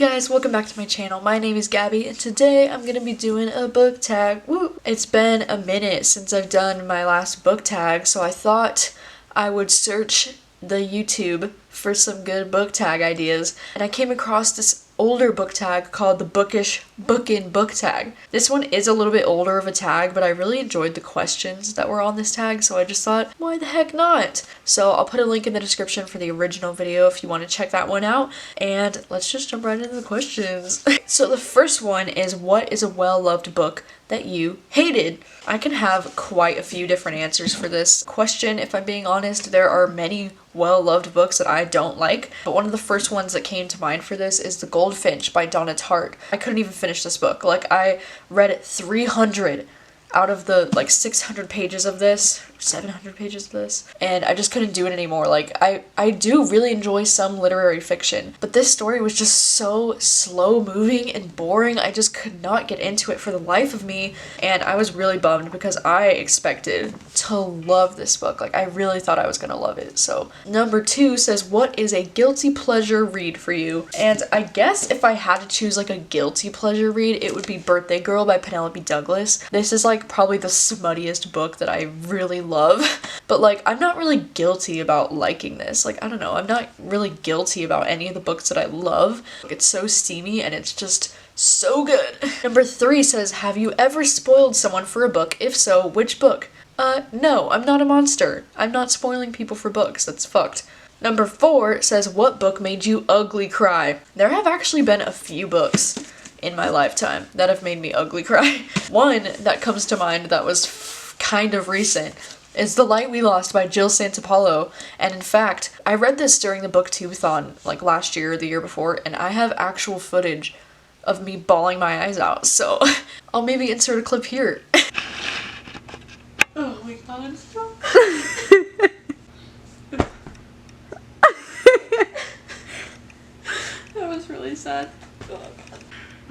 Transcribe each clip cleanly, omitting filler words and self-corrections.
guys, welcome back to my channel. My name is Gabby and today I'm gonna be doing a book tag. Woo! It's been a minute since I've done my last book tag, so I thought I would search the YouTube for some good book tag ideas, and I came across this older book tag called the Bookish Bookin book tag. This one is a little bit older of a tag, but I really enjoyed the questions that were on this tag, so I just thought, why the heck not? So I'll put a link in the description for the original video if you want to check that one out, and let's just jump right into the questions. So the first one is, what is a well-loved book that you hated? I can have quite a few different answers for this question. If I'm being honest, there are many well-loved books that I don't like, but one of the first ones that came to mind for this is The Goldfinch by Donna Tartt. I couldn't even finish this book. Like, I read 300 out of the 600 pages of this, 700 pages of this, and I just couldn't do it anymore. Like, I do really enjoy some literary fiction, but this story was just so slow moving and boring. I just could not get into it for the life of me, and I was really bummed because I expected to love this book. Like, I really thought I was gonna love it. So number 2 says, what is a guilty pleasure read for you? And I guess if I had to choose like a guilty pleasure read, it would be Birthday Girl by Penelope Douglas. This is like probably the smuttiest book that I really love, but like, I'm not really guilty about liking this. Like, I don't know, I'm not really guilty about any of the books that I love. It's so steamy and it's just so good. Number 3 says, have you ever spoiled someone for a book? If so, which book? No, I'm not a monster. I'm not spoiling people for books. That's fucked. Number 4 says, what book made you ugly cry? There have actually been a few books in my lifetime that have made me ugly cry. One that comes to mind that was kind of recent is The Light We Lost by Jill Santopolo, and in fact, I read this during the booktube-a-thon like last year or the year before, and I have actual footage of me bawling my eyes out, so I'll maybe insert a clip here. Oh my god. That was really sad.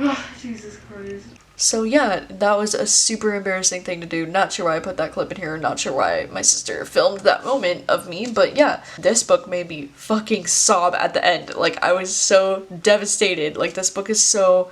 Oh, Jesus Christ. So yeah, that was a super embarrassing thing to do. Not sure why I put that clip in here, not sure why my sister filmed that moment of me, but yeah, this book made me fucking sob at the end. Like, I was so devastated. Like, this book is so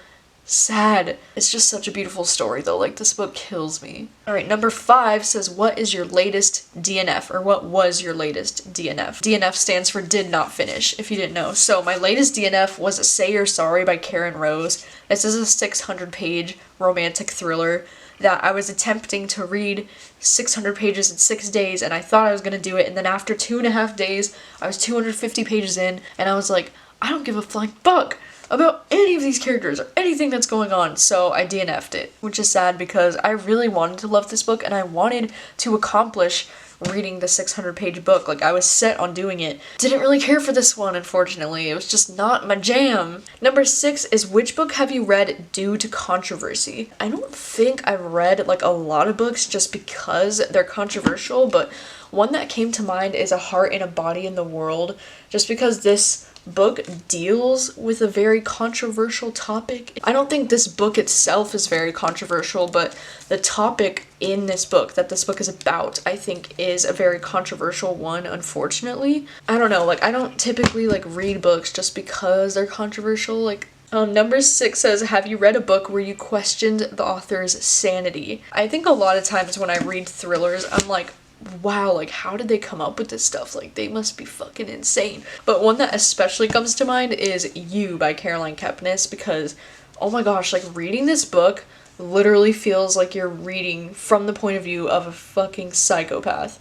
sad. It's just such a beautiful story though. Like, this book kills me. Alright, number 5 says, what is your latest DNF? Or what was your latest DNF? DNF stands for did not finish, if you didn't know. So my latest DNF was Say You're Sorry by Karen Rose. This is a 600-page romantic thriller that I was attempting to read 600 pages in 6 days, and I thought I was gonna do it, and then after 2.5 days, I was 250 pages in, and I was like, I don't give a flying fuck about any of these characters or anything that's going on, so I DNF'd it, which is sad because I really wanted to love this book and I wanted to accomplish reading the 600-page book. Like, I was set on doing it. Didn't really care for this one, unfortunately. It was just not my jam. Number 6 is, which book have you read due to controversy? I don't think I've read like a lot of books just because they're controversial, but one that came to mind is A Heart and a Body in the World, just because this book deals with a very controversial topic. I don't think this book itself is very controversial, but the topic in this book that this book is about, I think, is a very controversial one, unfortunately. I don't know, like, I don't typically like read books just because they're controversial. Like, number 6 says, have you read a book where you questioned the author's sanity? I think a lot of times when I read thrillers, I'm like, wow, like, how did they come up with this stuff? Like, they must be fucking insane. But one that especially comes to mind is You by Caroline Kepnes, because, oh my gosh, like, reading this book literally feels like you're reading from the point of view of a fucking psychopath.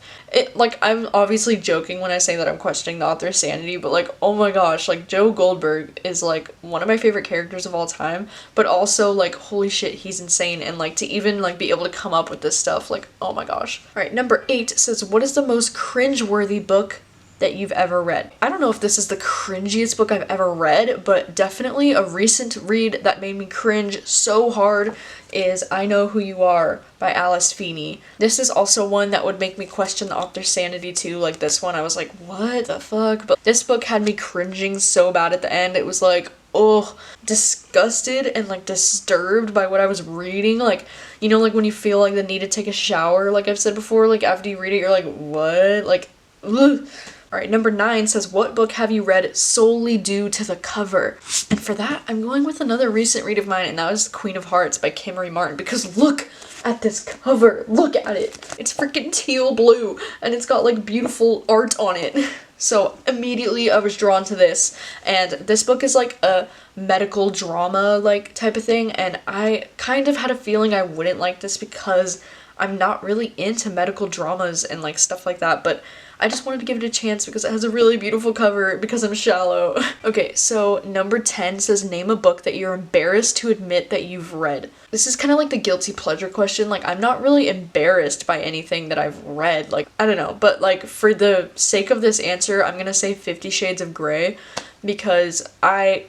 Like, I'm obviously joking when I say that I'm questioning the author's sanity, but like, oh my gosh, like, Joe Goldberg is like one of my favorite characters of all time, but also like, holy shit, he's insane, and like, to even like be able to come up with this stuff, like, oh my gosh. Alright, number 8 says, what is the most cringe-worthy book that you've ever read? I don't know if this is the cringiest book I've ever read, but definitely a recent read that made me cringe so hard is I Know Who You Are by Alice Feeney. This is also one that would make me question the author's sanity too. Like, this one I was like, what the fuck? But this book had me cringing so bad at the end. It was like, oh, disgusted and like disturbed by what I was reading. Like, you know, like when you feel like the need to take a shower, like I've said before, like after you read it, you're like, what? Like, ugh. All right, number 9 says, what book have you read solely due to the cover? And for that, I'm going with another recent read of mine, and that was The Queen of Hearts by Kim Marie Martin, because look at this cover. Look at it. It's freaking teal blue, and it's got like beautiful art on it. So immediately I was drawn to this, and this book is like a medical drama like type of thing, and I kind of had a feeling I wouldn't like this because I'm not really into medical dramas and like stuff like that, but I just wanted to give it a chance because it has a really beautiful cover because I'm shallow. Okay, so number 10 says, name a book that you're embarrassed to admit that you've read. This is kind of like the guilty pleasure question. Like, I'm not really embarrassed by anything that I've read. Like, I don't know, but like for the sake of this answer, I'm gonna say 50 Shades of Grey, because I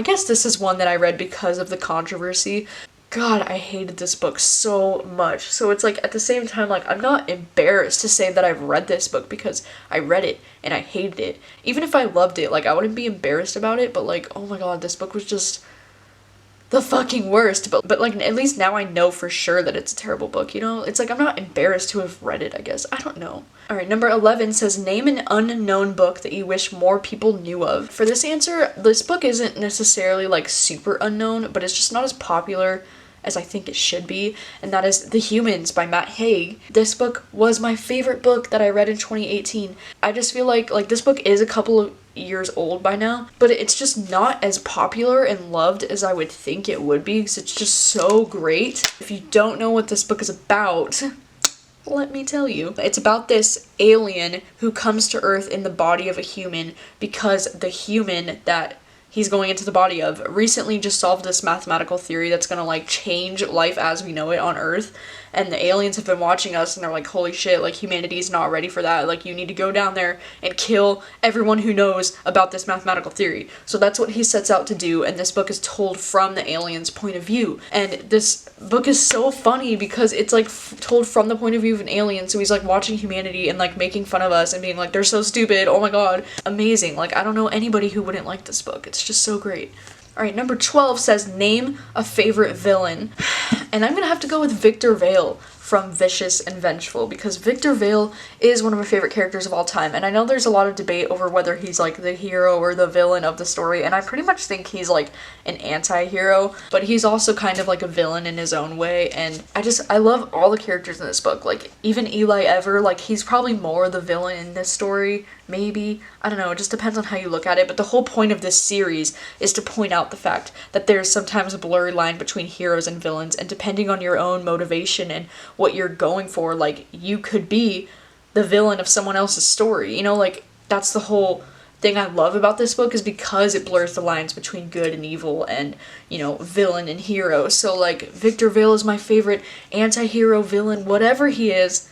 guess this is one that I read because of the controversy. God, I hated this book so much. So it's like, at the same time, like, I'm not embarrassed to say that I've read this book because I read it and I hated it. Even if I loved it, like, I wouldn't be embarrassed about it, but like, oh my god, this book was just the fucking worst. But like, at least now I know for sure that it's a terrible book, you know? It's like, I'm not embarrassed to have read it, I guess. I don't know. Alright, number 11 says, name an unknown book that you wish more people knew of. For this answer, this book isn't necessarily like super unknown, but it's just not as popular as I think it should be, and that is The Humans by Matt Haig. This book was my favorite book that I read in 2018. I just feel like this book is a couple of years old by now, but it's just not as popular and loved as I would think it would be, because it's just so great. If you don't know what this book is about, let me tell you. It's about this alien who comes to Earth in the body of a human because the human that he's going into the body of recently just solved this mathematical theory that's gonna like change life as we know it on Earth, and the aliens have been watching us and they're like, holy shit, like humanity's not ready for that, like you need to go down there and kill everyone who knows about this mathematical theory. So that's what he sets out to do, and this book is told from the aliens' point of view, and this book is so funny because it's like told from the point of view of an alien, so he's like watching humanity and like making fun of us and being like, they're so stupid, oh my god, amazing. Like, I don't know anybody who wouldn't like this book. It's just so great. Alright, number 12 says, name a favorite villain. And I'm gonna have to go with Victor Vale from Vicious and Vengeful, because Victor Vale is one of my favorite characters of all time, and I know there's a lot of debate over whether he's like the hero or the villain of the story, and I pretty much think he's like an anti-hero, but he's also kind of like a villain in his own way, and I love all the characters in this book. Like, even Eli Ever, like, he's probably more the villain in this story, maybe, I don't know, it just depends on how you look at it, but the whole point of this series is to point out the fact that there's sometimes a blurry line between heroes and villains, and depending on your own motivation and what you're going for, like, you could be the villain of someone else's story, you know? Like, that's the whole thing I love about this book, is because it blurs the lines between good and evil and, you know, villain and hero. So like, Victor Vale is my favorite anti-hero, villain, whatever he is,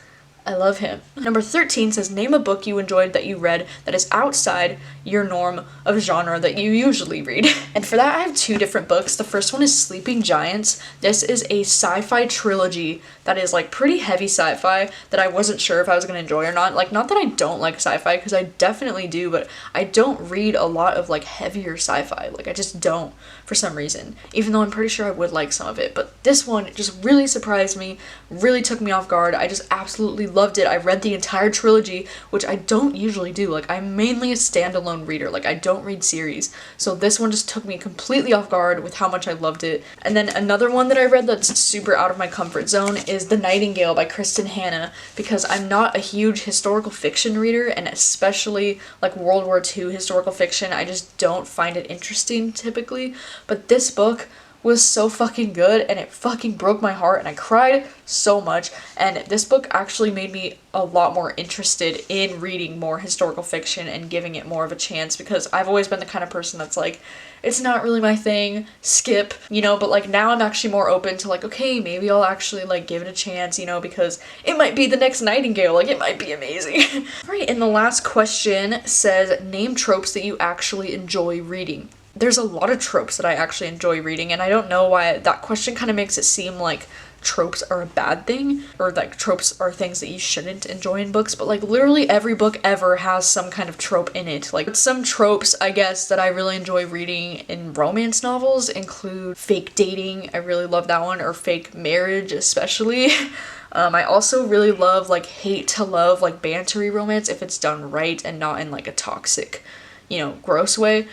I love him. Number 13 says, name a book you enjoyed that you read that is outside your norm of genre that you usually read. And for that, I have two different books. The first one is Sleeping Giants. This is a sci-fi trilogy that is like pretty heavy sci-fi that I wasn't sure if I was going to enjoy or not. Like, not that I don't like sci-fi, because I definitely do, but I don't read a lot of like heavier sci-fi. Like, I just don't for some reason, even though I'm pretty sure I would like some of it. But this one just really surprised me, really took me off guard. I just absolutely loved it. I read the entire trilogy, which I don't usually do. Like, I'm mainly a standalone reader. Like, I don't read series. So this one just took me completely off guard with how much I loved it. And then another one that I read that's super out of my comfort zone is The Nightingale by Kristen Hanna, because I'm not a huge historical fiction reader, and especially like World War II historical fiction, I just don't find it interesting typically. But this book was so fucking good, and it fucking broke my heart, and I cried so much, and this book actually made me a lot more interested in reading more historical fiction and giving it more of a chance, because I've always been the kind of person that's like, it's not really my thing, skip, you know, but like now I'm actually more open to like, okay, maybe I'll actually like give it a chance, you know, because it might be the next Nightingale, like it might be amazing. Alright, and the last question says, name tropes that you actually enjoy reading. There's a lot of tropes that I actually enjoy reading, and I don't know why that question kind of makes it seem like tropes are a bad thing, or like tropes are things that you shouldn't enjoy in books, but like literally every book ever has some kind of trope in it. Like, some tropes, I guess, that I really enjoy reading in romance novels include fake dating, I really love that one, or fake marriage especially. I also really love like hate to love like bantery romance if it's done right and not in like a toxic, you know, gross way.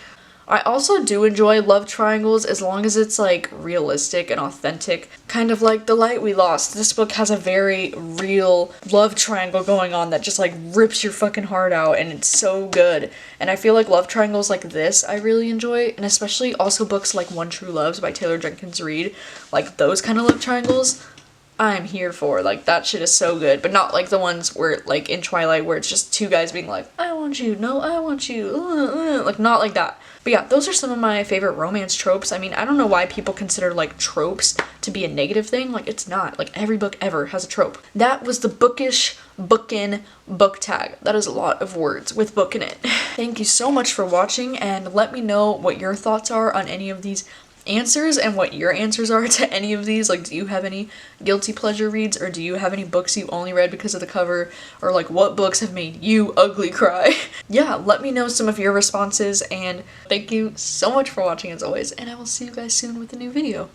I also do enjoy love triangles as long as it's like realistic and authentic. Kind of like The Light We Lost. This book has a very real love triangle going on that just like rips your fucking heart out, and it's so good. And I feel like love triangles like this I really enjoy, and especially also books like One True Loves by Taylor Jenkins Reid. Like those kind of love triangles I'm here for. Like that shit is so good, but not like the ones where like in Twilight where it's just two guys being like, I want you, no, I want you, like not like that. But yeah, those are some of my favorite romance tropes. I mean, I don't know why people consider like tropes to be a negative thing. Like it's not. Like every book ever has a trope. That was the Bookish Bookin book tag. That is a lot of words with book in it. Thank you so much for watching, and let me know what your thoughts are on any of these answers and what your answers are to any of these. Like, do you have any guilty pleasure reads, or do you have any books you only read because of the cover, or like what books have made you ugly cry? Yeah, let me know some of your responses, and thank you so much for watching as always, and I will see you guys soon with a new video.